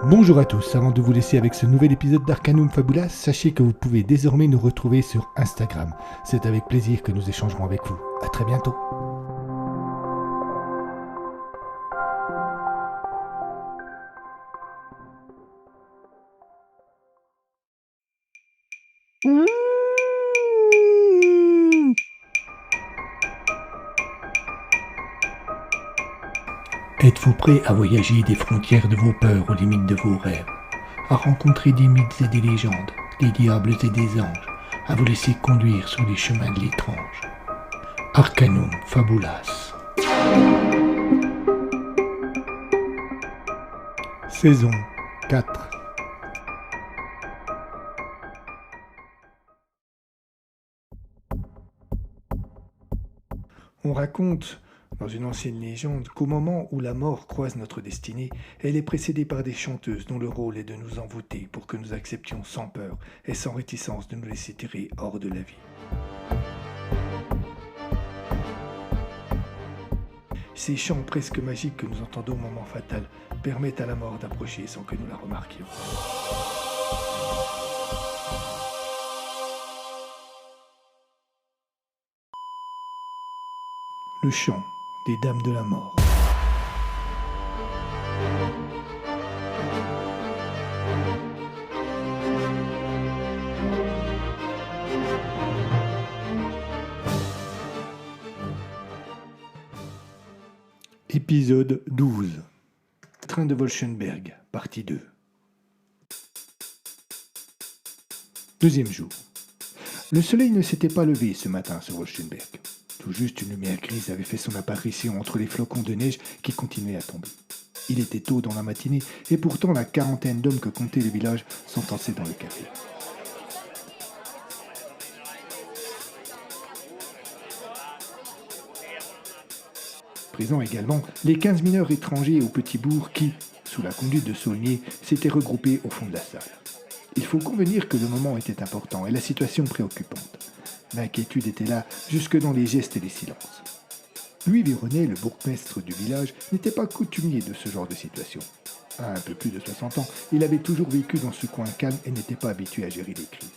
Bonjour à tous, avant de vous laisser avec ce nouvel épisode d'Arcanum Fabulas, sachez que vous pouvez désormais nous retrouver sur Instagram. C'est avec plaisir que nous échangerons avec vous. À très bientôt. Êtes-vous prêt à voyager des frontières de vos peurs aux limites de vos rêves, à rencontrer des mythes et des légendes, des diables et des anges, à vous laisser conduire sur les chemins de l'étrange? Arcanum Fabulas. Saison 4. On raconte, dans une ancienne légende, qu'au moment où la mort croise notre destinée, elle est précédée par des chanteuses dont le rôle est de nous envoûter pour que nous acceptions sans peur et sans réticence de nous laisser tirer hors de la vie. Ces chants presque magiques que nous entendons au moment fatal permettent à la mort d'approcher sans que nous la remarquions. Le chant des dames de la mort. Épisode 12. Train de Wolfenberg, partie 2. Deuxième jour. Le soleil ne s'était pas levé ce matin sur Wolfenberg. Tout juste une lumière grise avait fait son apparition entre les flocons de neige qui continuaient à tomber. Il était tôt dans la matinée et pourtant la quarantaine d'hommes que comptait le village s'entassaient dans le café. Présents également les 15 mineurs étrangers au petit bourg qui, sous la conduite de Saulnier, s'étaient regroupés au fond de la salle. Il faut convenir que le moment était important et la situation préoccupante. L'inquiétude était là, jusque dans les gestes et les silences. Louis Véronnet, le bourgmestre du village, n'était pas coutumier de ce genre de situation. À un peu plus de 60 ans, il avait toujours vécu dans ce coin calme et n'était pas habitué à gérer les crises.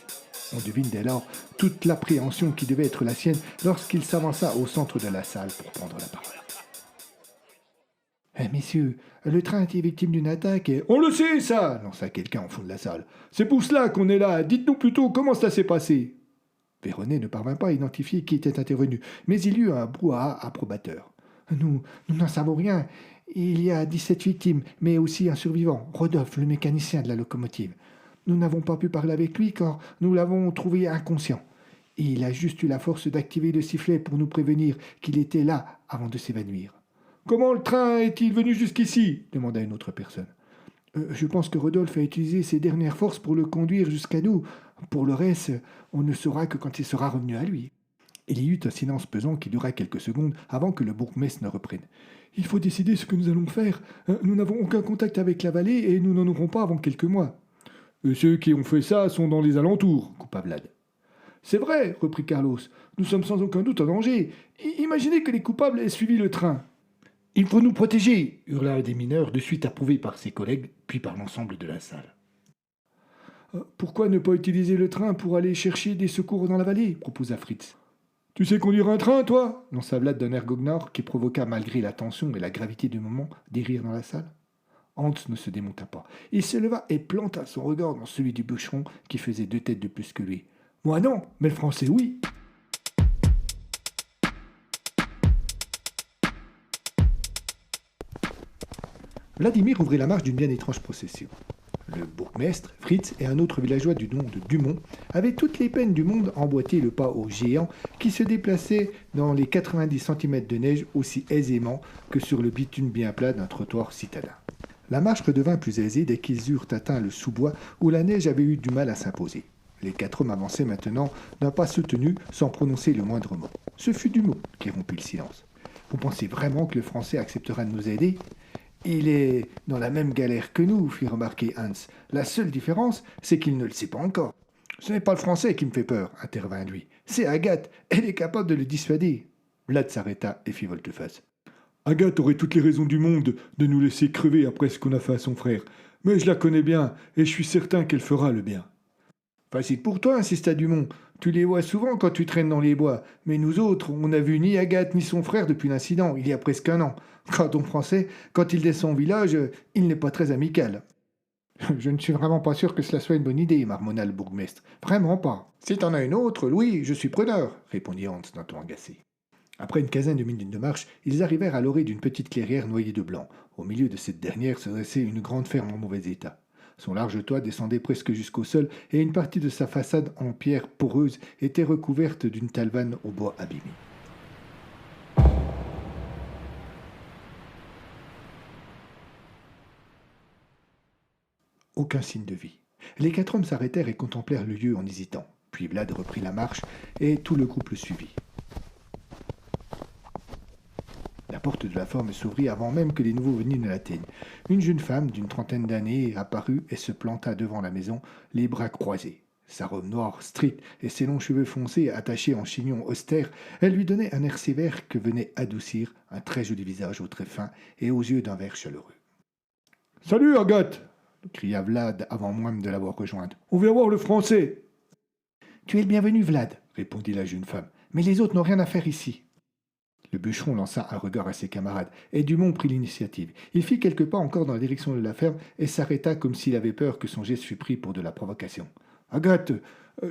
On devine dès lors toute l'appréhension qui devait être la sienne lorsqu'il s'avança au centre de la salle pour prendre la parole. « Messieurs, le train a été victime d'une attaque et... »« On le sait, ça !» lança quelqu'un au fond de la salle. « C'est pour cela qu'on est là. Dites-nous plutôt comment ça s'est passé. » Véronnet ne parvint pas à identifier qui était intervenu, mais il y eut un brouhaha approbateur. « Nous n'en savons rien. Il y a 17 victimes, mais aussi un survivant, Rodolphe, le mécanicien de la locomotive. Nous n'avons pas pu parler avec lui car nous l'avons trouvé inconscient. Et il a juste eu la force d'activer le sifflet pour nous prévenir qu'il était là avant de s'évanouir. »« Comment le train est-il venu jusqu'ici ?» demanda une autre personne. Je pense que Rodolphe a utilisé ses dernières forces pour le conduire jusqu'à nous. Pour le reste, on ne saura que quand il sera revenu à lui. » Il y eut un silence pesant qui dura quelques secondes avant que le bourgmestre ne reprenne. « Il faut décider ce que nous allons faire. Nous n'avons aucun contact avec la vallée et nous n'en aurons pas avant quelques mois. »« Ceux qui ont fait ça sont dans les alentours, » coupa Vlad. « C'est vrai, » reprit Carlos. « Nous sommes sans aucun doute en danger. Imaginez que les coupables aient suivi le train. »« Il faut nous protéger !» hurla un des mineurs, de suite approuvé par ses collègues, puis par l'ensemble de la salle. « Pourquoi ne pas utiliser le train pour aller chercher des secours dans la vallée ?» proposa Fritz. « Tu sais conduire un train, toi ?» lança Vlad d'un air goguenard qui provoqua, malgré la tension et la gravité du moment, des rires dans la salle. Hans ne se démonta pas. Il se leva et planta son regard dans celui du bûcheron qui faisait 2 têtes de plus que lui. « Moi non, mais le français oui !» Vladimir ouvrit la marche d'une bien étrange procession. Le bourgmestre, Fritz et un autre villageois du nom de Dumont avaient toutes les peines du monde emboîté le pas au géant qui se déplaçait dans les 90 cm de neige aussi aisément que sur le bitume bien plat d'un trottoir citadin. La marche redevint plus aisée dès qu'ils eurent atteint le sous-bois où la neige avait eu du mal à s'imposer. Les 4 hommes avançaient maintenant d'un pas soutenu sans prononcer le moindre mot. Ce fut Dumont qui rompit le silence. « Vous pensez vraiment que le Français acceptera de nous aider ? » « Il est dans la même galère que nous, » fit remarquer Hans. « La seule différence, c'est qu'il ne le sait pas encore. »« Ce n'est pas le Français qui me fait peur, » intervint lui. « C'est Agathe, elle est capable de le dissuader. » Vlad s'arrêta et fit volte-face. Agathe aurait toutes les raisons du monde de nous laisser crever après ce qu'on a fait à son frère. Mais je la connais bien, et je suis certain qu'elle fera le bien. Facile pour toi, insista Dumont. Tu les vois souvent quand tu traînes dans les bois. Mais nous autres, on n'a vu ni Agathe ni son frère depuis l'incident, il y a presque un an. Quant au Français, quand il descend au village, il n'est pas très amical. Je ne suis vraiment pas sûr que cela soit une bonne idée, marmonna le bourgmestre. Vraiment pas. Si t'en as une autre, Louis, je suis preneur, répondit Hans d'un ton agacé. Après une quinzaine de minutes de marche, ils arrivèrent à l'orée d'une petite clairière noyée de blanc. Au milieu de cette dernière se dressait une grande ferme en mauvais état. Son large toit descendait presque jusqu'au sol et une partie de sa façade en pierre poreuse était recouverte d'une talvane au bois abîmé. Aucun signe de vie. Les quatre hommes s'arrêtèrent et contemplèrent le lieu en hésitant. Puis Vlad reprit la marche et tout le groupe le suivit. La porte de la ferme s'ouvrit avant même que les nouveaux venus ne l'atteignent. Une jeune femme d'une trentaine d'années apparut et se planta devant la maison, les bras croisés. Sa robe noire stricte et ses longs cheveux foncés attachés en chignon austère, elle lui donnait un air sévère que venait adoucir un très joli visage aux traits fins et aux yeux d'un vert chaleureux. « Salut, Agathe !» cria Vlad avant même de l'avoir rejointe. « On vient voir le Français !»« Tu es le bienvenu, Vlad, » répondit la jeune femme, « mais les autres n'ont rien à faire ici. » Le bûcheron lança un regard à ses camarades, et Dumont prit l'initiative. Il fit quelques pas encore dans la direction de la ferme et s'arrêta comme s'il avait peur que son geste fût pris pour de la provocation. « Agathe,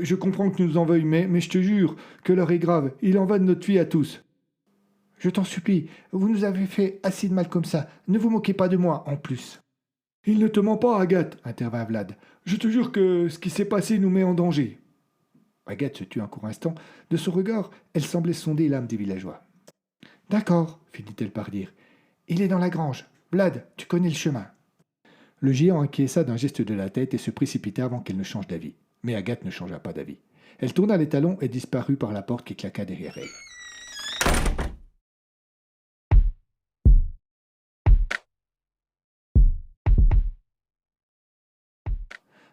je comprends que tu nous en veuilles, mais je te jure que l'heure est grave. Il en va de notre vie à tous. »« Je t'en supplie, vous nous avez fait assez de mal comme ça. Ne vous moquez pas de moi, en plus. »« Il ne te ment pas, Agathe, intervint Vlad. Je te jure que ce qui s'est passé nous met en danger. » Agathe se tut un court instant. De son regard, elle semblait sonder l'âme des villageois. « D'accord, finit-elle par dire. Il est dans la grange. Vlad, tu connais le chemin. » Le géant acquiesça d'un geste de la tête et se précipita avant qu'elle ne change d'avis. Mais Agathe ne changea pas d'avis. Elle tourna les talons et disparut par la porte qui claqua derrière elle.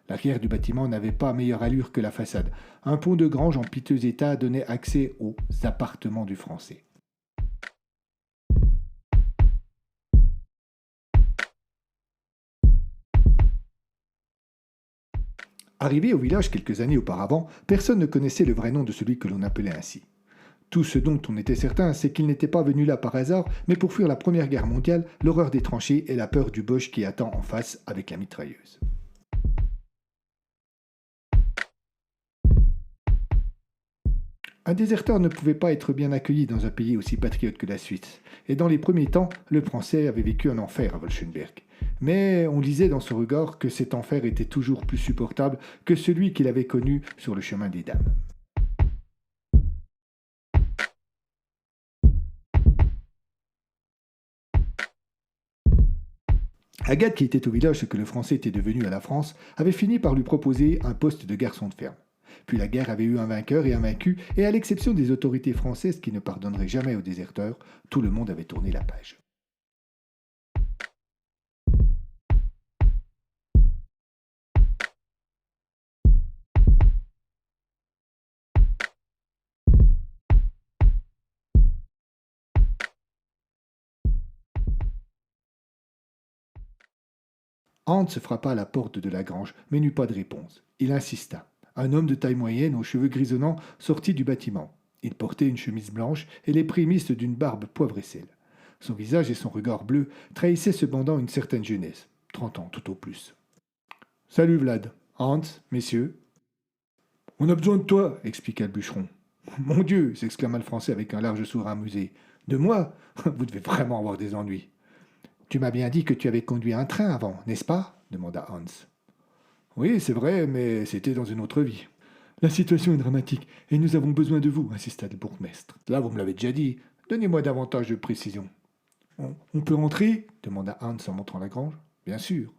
L'arrière du bâtiment n'avait pas meilleure allure que la façade. Un pont de grange en piteux état donnait accès aux appartements du Français. Arrivé au village quelques années auparavant, personne ne connaissait le vrai nom de celui que l'on appelait ainsi. Tout ce dont on était certain, c'est qu'il n'était pas venu là par hasard, mais pour fuir la Première Guerre mondiale, l'horreur des tranchées et la peur du Boche qui attend en face avec la mitrailleuse. Un déserteur ne pouvait pas être bien accueilli dans un pays aussi patriote que la Suisse, et dans les premiers temps, le Français avait vécu un enfer à Wolfenberg. Mais on lisait dans son regard que cet enfer était toujours plus supportable que celui qu'il avait connu sur le chemin des dames. Agathe, qui était au village ce que le Français était devenu à la France, avait fini par lui proposer un poste de garçon de ferme. Puis la guerre avait eu un vainqueur et un vaincu, et à l'exception des autorités françaises qui ne pardonneraient jamais aux déserteurs, tout le monde avait tourné la page. Hans frappa à la porte de la grange, mais n'eut pas de réponse. Il insista. Un homme de taille moyenne, aux cheveux grisonnants, sortit du bâtiment. Il portait une chemise blanche et les prémices d'une barbe poivre et sel. Son visage et son regard bleu trahissaient cependant une certaine jeunesse. 30 ans, tout au plus. « Salut Vlad. Hans, messieurs. »« On a besoin de toi, expliqua le bûcheron. »« Mon Dieu, s'exclama le Français avec un large sourire amusé. De moi? Vous devez vraiment avoir des ennuis. » « Tu m'as bien dit que tu avais conduit un train avant, n'est-ce pas ?» demanda Hans. « Oui, c'est vrai, mais c'était dans une autre vie. »« La situation est dramatique, et nous avons besoin de vous, » insista le bourgmestre. « Là, vous me l'avez déjà dit. Donnez-moi davantage de précision. »« On peut entrer ?» demanda Hans en montrant la grange. « Bien sûr. »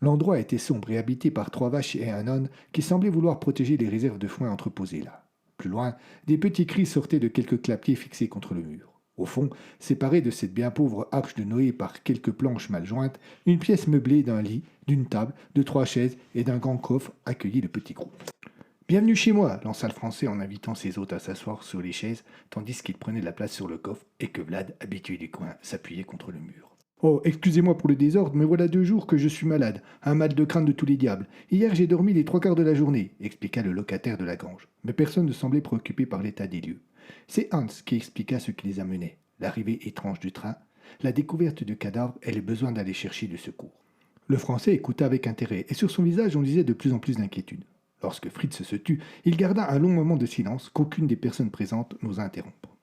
L'endroit était sombre et habité par 3 vaches et un âne qui semblaient vouloir protéger les réserves de foin entreposées là. Plus loin, des petits cris sortaient de quelques clapiers fixés contre le mur. Au fond, séparée de cette bien pauvre arche de Noé par quelques planches mal jointes, une pièce meublée d'un lit, d'une table, de 3 chaises et d'un grand coffre accueillit le petit groupe. Bienvenue chez moi, lança le Français en invitant ses hôtes à s'asseoir sur les chaises, tandis qu'il prenait la place sur le coffre et que Vlad, habitué du coin, s'appuyait contre le mur. Oh, excusez-moi pour le désordre, mais voilà 2 jours que je suis malade, un mal de crâne de tous les diables. Hier j'ai dormi les 3 quarts de la journée, expliqua le locataire de la grange. Mais personne ne semblait préoccupé par l'état des lieux. C'est Hans qui expliqua ce qui les amenait, l'arrivée étrange du train, la découverte du cadavre et le besoin d'aller chercher du secours. Le Français écouta avec intérêt, et sur son visage on lisait de plus en plus d'inquiétude. Lorsque Fritz se tut, il garda un long moment de silence qu'aucune des personnes présentes n'osa interrompre.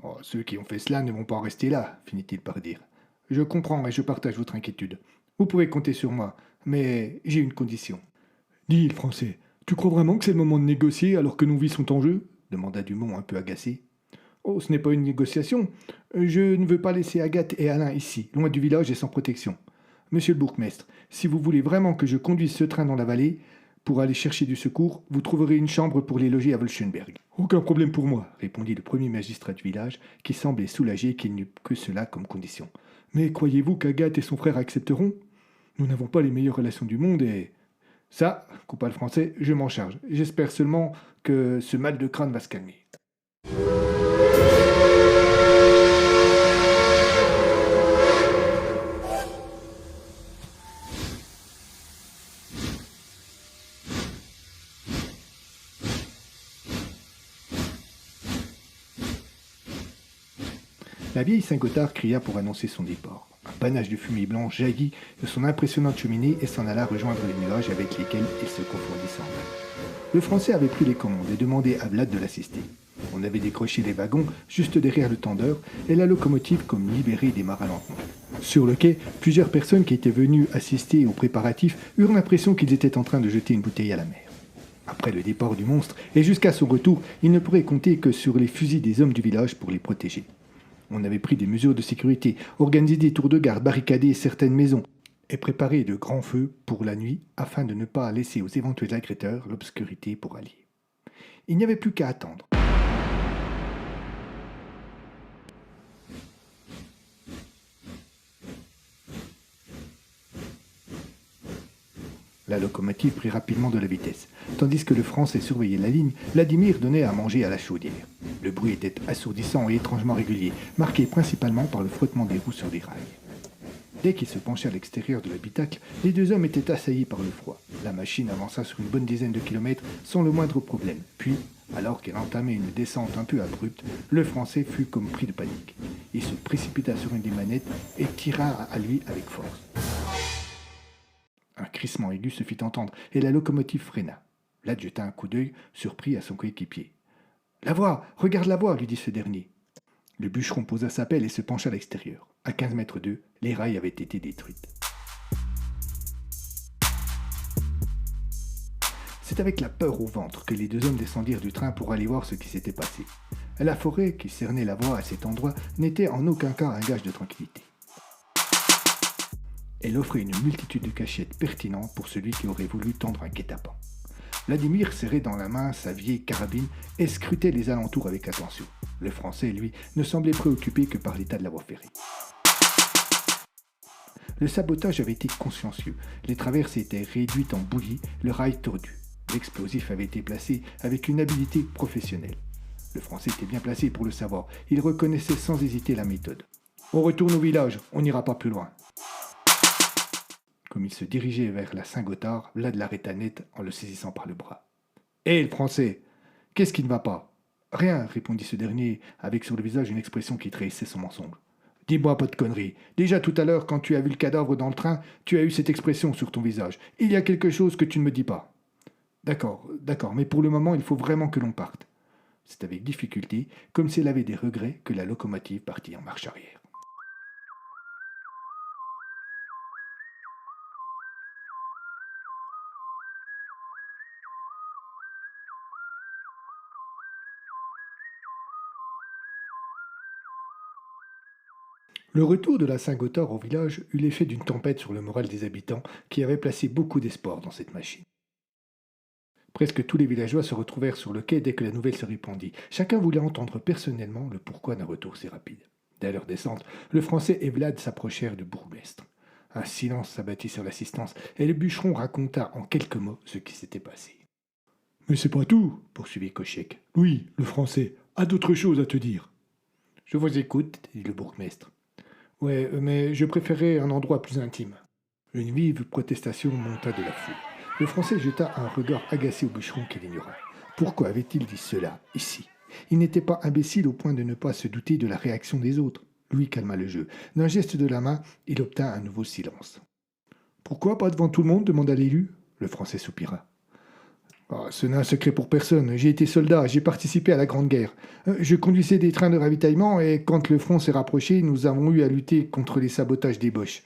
Oh, ceux qui ont fait cela ne vont pas en rester là, finit-il par dire. Je comprends et je partage votre inquiétude. Vous pouvez compter sur moi, mais j'ai une condition. Dis, le Français, tu crois vraiment que c'est le moment de négocier alors que nos vies sont en jeu demanda Dumont un peu agacé. Oh, ce n'est pas une négociation. Je ne veux pas laisser Agathe et Alain ici, loin du village et sans protection. Monsieur le bourgmestre, si vous voulez vraiment que je conduise ce train dans la vallée, pour aller chercher du secours, vous trouverez une chambre pour les loger à Wolfenberg. Aucun problème pour moi, répondit le premier magistrat du village, qui semblait soulagé qu'il n'eût que cela comme condition. Mais croyez-vous qu'Agathe et son frère accepteront? Nous n'avons pas les meilleures relations du monde et... Ça, coupa le Français, je m'en charge. J'espère seulement que ce mal de crâne va se calmer. La vieille Saint-Gothard cria pour annoncer son départ. Un panache de fumée blanche jaillit de son impressionnante cheminée et s'en alla rejoindre les nuages avec lesquels il se confondit sans mal. Le Français avait pris les commandes et demandé à Vlad de l'assister. On avait décroché les wagons juste derrière le tendeur et la locomotive comme libérée démarra lentement. Sur le quai, plusieurs personnes qui étaient venues assister aux préparatifs eurent l'impression qu'ils étaient en train de jeter une bouteille à la mer. Après le départ du monstre et jusqu'à son retour, ils ne pourraient compter que sur les fusils des hommes du village pour les protéger. On avait pris des mesures de sécurité, organisé des tours de garde, barricadé certaines maisons et préparé de grands feux pour la nuit afin de ne pas laisser aux éventuels agresseurs l'obscurité pour allier. Il n'y avait plus qu'à attendre. La locomotive prit rapidement de la vitesse. Tandis que le Français surveillait la ligne, Vladimir donnait à manger à la chaudière. Le bruit était assourdissant et étrangement régulier, marqué principalement par le frottement des roues sur les rails. Dès qu'ils se penchaient à l'extérieur de l'habitacle, les 2 hommes étaient assaillis par le froid. La machine avança sur une bonne dizaine de kilomètres sans le moindre problème. Puis, alors qu'elle entamait une descente un peu abrupte, le Français fut comme pris de panique. Il se précipita sur une des manettes et tira à lui avec force. Un crissement aigu se fit entendre, et la locomotive freina. Vlad jeta un coup d'œil, surpris à son coéquipier. « La voie, regarde la voie !» lui dit ce dernier. Le bûcheron posa sa pelle et se pencha à l'extérieur. À 15 mètres d'eux, les rails avaient été détruites. C'est avec la peur au ventre que les 2 hommes descendirent du train pour aller voir ce qui s'était passé. La forêt qui cernait la voie à cet endroit n'était en aucun cas un gage de tranquillité. Elle offrait une multitude de cachettes pertinentes pour celui qui aurait voulu tendre un guet-apens. Vladimir serrait dans la main sa vieille carabine et scrutait les alentours avec attention. Le Français, lui, ne semblait préoccupé que par l'état de la voie ferrée. Le sabotage avait été consciencieux. Les traverses étaient réduites en bouillie, le rail tordu. L'explosif avait été placé avec une habileté professionnelle. Le Français était bien placé pour le savoir. Il reconnaissait sans hésiter la méthode. « On retourne au village, on n'ira pas plus loin. » Comme il se dirigeait vers la Saint-Gothard, Vlad l'arrêta net en le saisissant par le bras. « Hé, le Français, qu'est-ce qui ne va pas ?»« Rien, répondit ce dernier, avec sur le visage une expression qui trahissait son mensonge. « Dis-moi pas de conneries. Déjà tout à l'heure, quand tu as vu le cadavre dans le train, tu as eu cette expression sur ton visage. Il y a quelque chose que tu ne me dis pas. »« D'accord, mais pour le moment, il faut vraiment que l'on parte. » C'est avec difficulté, comme s'il avait des regrets, que la locomotive partit en marche arrière. Le retour de la Saint-Gothard au village eut l'effet d'une tempête sur le moral des habitants qui avaient placé beaucoup d'espoir dans cette machine. Presque tous les villageois se retrouvèrent sur le quai dès que la nouvelle se répandit. Chacun voulait entendre personnellement le pourquoi d'un retour si rapide. Dès leur descente, le Français et Vlad s'approchèrent du bourgmestre. Un silence s'abattit sur l'assistance et le bûcheron raconta en quelques mots ce qui s'était passé. Mais c'est pas tout, poursuivit Cochec. Louis, le Français, a d'autres choses à te dire. Je vous écoute, dit le bourgmestre. Ouais, mais je préférais un endroit plus intime. Une vive protestation monta de la foule. Le Français jeta un regard agacé au bûcheron qui l'ignora. Pourquoi avait-il dit cela, ici? Il n'était pas imbécile au point de ne pas se douter de la réaction des autres. Louis calma le jeu. D'un geste de la main, il obtint un nouveau silence. Pourquoi pas devant tout le monde demanda l'élu. Le Français soupira. Ah, ce n'est un secret pour personne. J'ai été soldat, j'ai participé à la Grande Guerre. Je conduisais des trains de ravitaillement et quand le front s'est rapproché, nous avons eu à lutter contre les sabotages des Boches.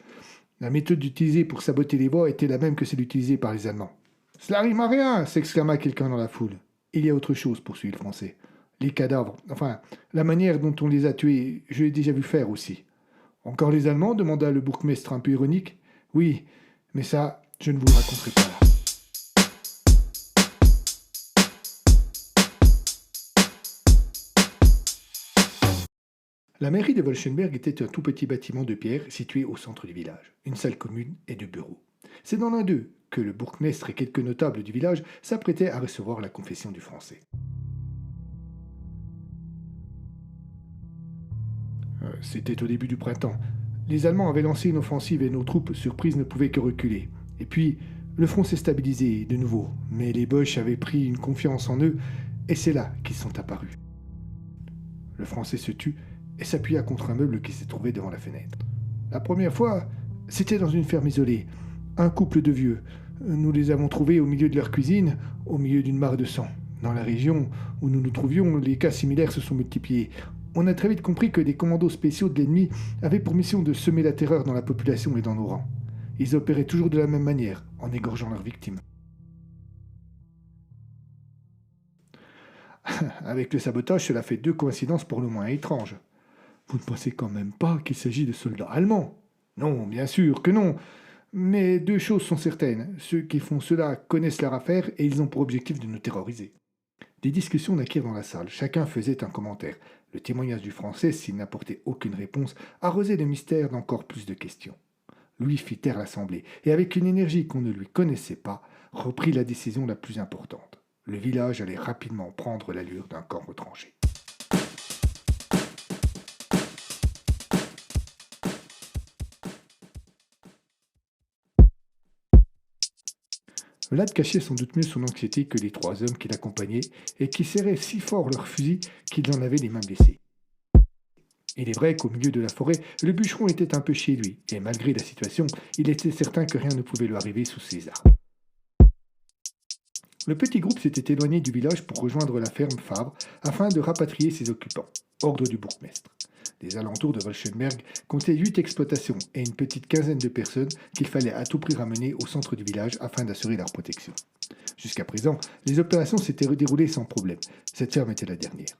La méthode utilisée pour saboter les voies était la même que celle utilisée par les Allemands. Cela rime à rien, s'exclama quelqu'un dans la foule. Il y a autre chose, poursuivit le Français. Les cadavres, enfin, la manière dont on les a tués, je l'ai déjà vu faire aussi. Encore les Allemands demanda le bourgmestre un peu ironique. Oui, mais ça, je ne vous le raconterai pas là. La mairie de Wolfenberg était un tout petit bâtiment de pierre situé au centre du village, une salle commune et deux bureaux. C'est dans l'un d'eux que le bourgmestre et quelques notables du village s'apprêtaient à recevoir la confession du Français. C'était au début du printemps. Les Allemands avaient lancé une offensive et nos troupes, surprises, ne pouvaient que reculer. Et puis, le front s'est stabilisé de nouveau, mais les Boches avaient pris une confiance en eux, et c'est là qu'ils sont apparus. Le Français se tut et s'appuya contre un meuble qui se trouvait devant la fenêtre. La première fois, c'était dans une ferme isolée. Un couple de vieux. Nous les avons trouvés au milieu de leur cuisine, au milieu d'une mare de sang. Dans la région où nous nous trouvions, les cas similaires se sont multipliés. On a très vite compris que des commandos spéciaux de l'ennemi avaient pour mission de semer la terreur dans la population et dans nos rangs. Ils opéraient toujours de la même manière, en égorgeant leurs victimes. Avec le sabotage, cela fait deux coïncidences pour le moins étranges. Vous ne pensez quand même pas qu'il s'agit de soldats allemands? Non, bien sûr que non. Mais deux choses sont certaines. Ceux qui font cela connaissent leur affaire et ils ont pour objectif de nous terroriser. Des discussions naquirent dans la salle. Chacun faisait un commentaire. Le témoignage du Français, s'il n'apportait aucune réponse, arrosait le mystère d'encore plus de questions. Louis fit taire l'assemblée et, avec une énergie qu'on ne lui connaissait pas, reprit la décision la plus importante. Le village allait rapidement prendre l'allure d'un camp retranché. Vlad cachait sans doute mieux son anxiété que les trois hommes qui l'accompagnaient et qui serraient si fort leurs fusils qu'ils en avaient les mains blessées. Il est vrai qu'au milieu de la forêt, le bûcheron était un peu chez lui, et malgré la situation, il était certain que rien ne pouvait lui arriver sous ses arbres. Le petit groupe s'était éloigné du village pour rejoindre la ferme Fabre afin de rapatrier ses occupants, ordre du bourgmestre. Les alentours de Wolfenberg comptaient 8 exploitations et une petite quinzaine de personnes qu'il fallait à tout prix ramener au centre du village afin d'assurer leur protection. Jusqu'à présent, les opérations s'étaient déroulées sans problème. Cette ferme était la dernière.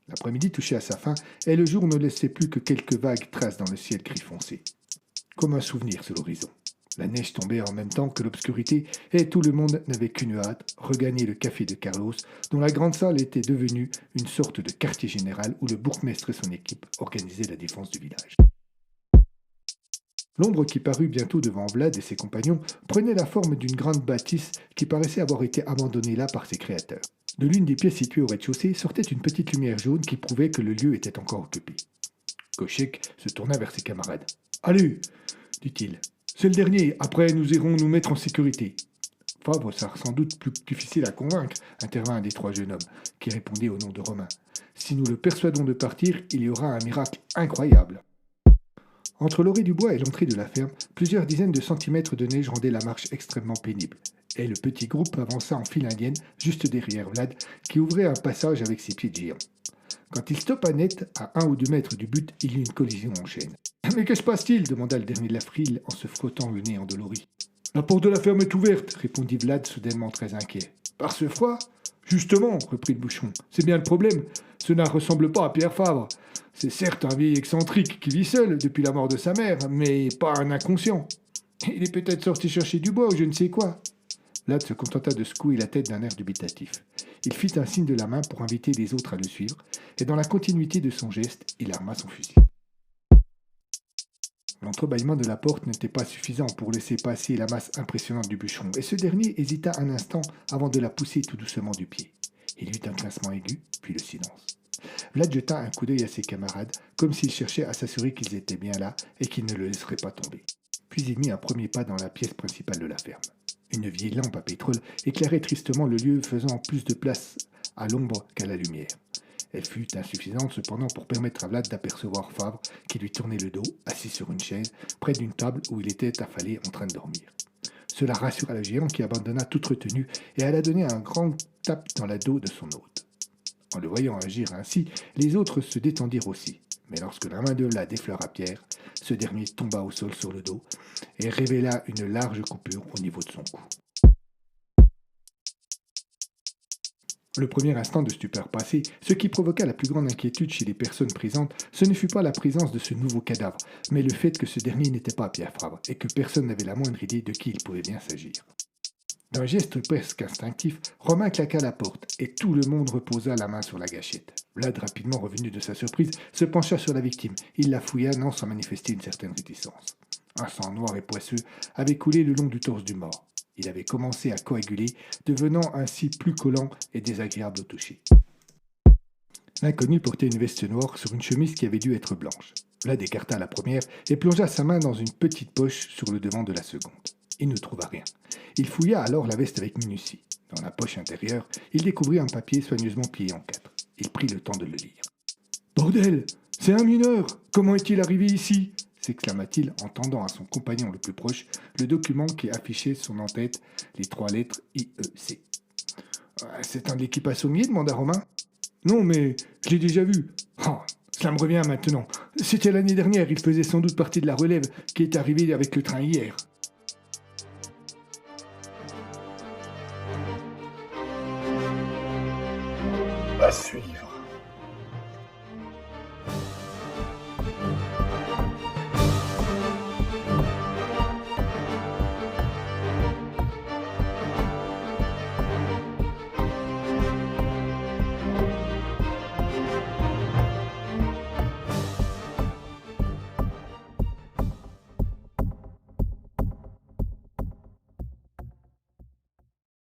L'après-midi touchait à sa fin et le jour ne laissait plus que quelques vagues traces dans le ciel gris foncé. Comme un souvenir sur l'horizon. La neige tombait en même temps que l'obscurité et tout le monde n'avait qu'une hâte, regagner le café de Carlos, dont la grande salle était devenue une sorte de quartier général où le bourgmestre et son équipe organisaient la défense du village. L'ombre qui parut bientôt devant Vlad et ses compagnons prenait la forme d'une grande bâtisse qui paraissait avoir été abandonnée là par ses créateurs. De l'une des pièces situées au rez-de-chaussée sortait une petite lumière jaune qui prouvait que le lieu était encore occupé. Cochec se tourna vers ses camarades. « Allez !» dit-il. C'est le dernier, après nous irons nous mettre en sécurité. Fabre sera sans doute plus difficile à convaincre, intervint un des trois jeunes hommes, qui répondait au nom de Romain. Si nous le persuadons de partir, il y aura un miracle incroyable. Entre l'orée du bois et l'entrée de la ferme, plusieurs dizaines de centimètres de neige rendaient la marche extrêmement pénible, et le petit groupe avança en file indienne, juste derrière Vlad, qui ouvrait un passage avec ses pieds de géant. Quand il stoppa net, à 1 ou 2 mètres du but, il y eut une collision en chaîne. « Mais que se passe-t-il » demanda le dernier de la frile en se frottant le nez endolori. « La porte de la ferme est ouverte » répondit Vlad, soudainement très inquiet. « Par ce froid ?»« Justement » reprit le bouchon. « C'est bien le problème. Cela ne ressemble pas à Pierre Fabre. C'est certes un vieil excentrique qui vit seul depuis la mort de sa mère, mais pas un inconscient. Il est peut-être sorti chercher du bois ou je ne sais quoi. » Vlad se contenta de secouer la tête d'un air dubitatif. Il fit un signe de la main pour inviter les autres à le suivre, et dans la continuité de son geste, il arma son fusil. L'entrebâillement de la porte n'était pas suffisant pour laisser passer la masse impressionnante du bûcheron, et ce dernier hésita un instant avant de la pousser tout doucement du pied. Il eut un grincement aigu, puis le silence. Vlad jeta un coup d'œil à ses camarades, comme s'il cherchait à s'assurer qu'ils étaient bien là et qu'ils ne le laisseraient pas tomber. Puis il mit un premier pas dans la pièce principale de la ferme. Une vieille lampe à pétrole éclairait tristement le lieu, faisant plus de place à l'ombre qu'à la lumière. Elle fut insuffisante cependant pour permettre à Vlad d'apercevoir Favre qui lui tournait le dos, assis sur une chaise, près d'une table où il était affalé en train de dormir. Cela rassura le géant qui abandonna toute retenue et alla donner un grand tape dans la dos de son hôte. En le voyant agir ainsi, les autres se détendirent aussi. Mais lorsque la main de Vlad effleura Pierre, ce dernier tomba au sol sur le dos et révéla une large coupure au niveau de son cou. Le premier instant de stupeur passé, ce qui provoqua la plus grande inquiétude chez les personnes présentes, ce ne fut pas la présence de ce nouveau cadavre, mais le fait que ce dernier n'était pas Pierre Favre et que personne n'avait la moindre idée de qui il pouvait bien s'agir. D'un geste presque instinctif, Romain claqua la porte et tout le monde reposa la main sur la gâchette. Vlad, rapidement revenu de sa surprise, se pencha sur la victime. Il la fouilla, non sans manifester une certaine réticence. Un sang noir et poisseux avait coulé le long du torse du mort. Il avait commencé à coaguler, devenant ainsi plus collant et désagréable au toucher. L'inconnu portait une veste noire sur une chemise qui avait dû être blanche. Vlad écarta la première et plongea sa main dans une petite poche sur le devant de la seconde. Il ne trouva rien. Il fouilla alors la veste avec minutie. Dans la poche intérieure, il découvrit un papier soigneusement plié en 4. Il prit le temps de le lire. « Bordel, c'est un mineur! Comment est-il arrivé ici ?» s'exclama-t-il en tendant à son compagnon le plus proche le document qui affichait son en-tête les 3 lettres IEC. « C'est un de l'équipage sommier ?» demanda Romain. « Non, mais je l'ai déjà vu. Oh, cela me revient maintenant. C'était l'année dernière, il faisait sans doute partie de la relève qui est arrivée avec le train hier. » À suivre.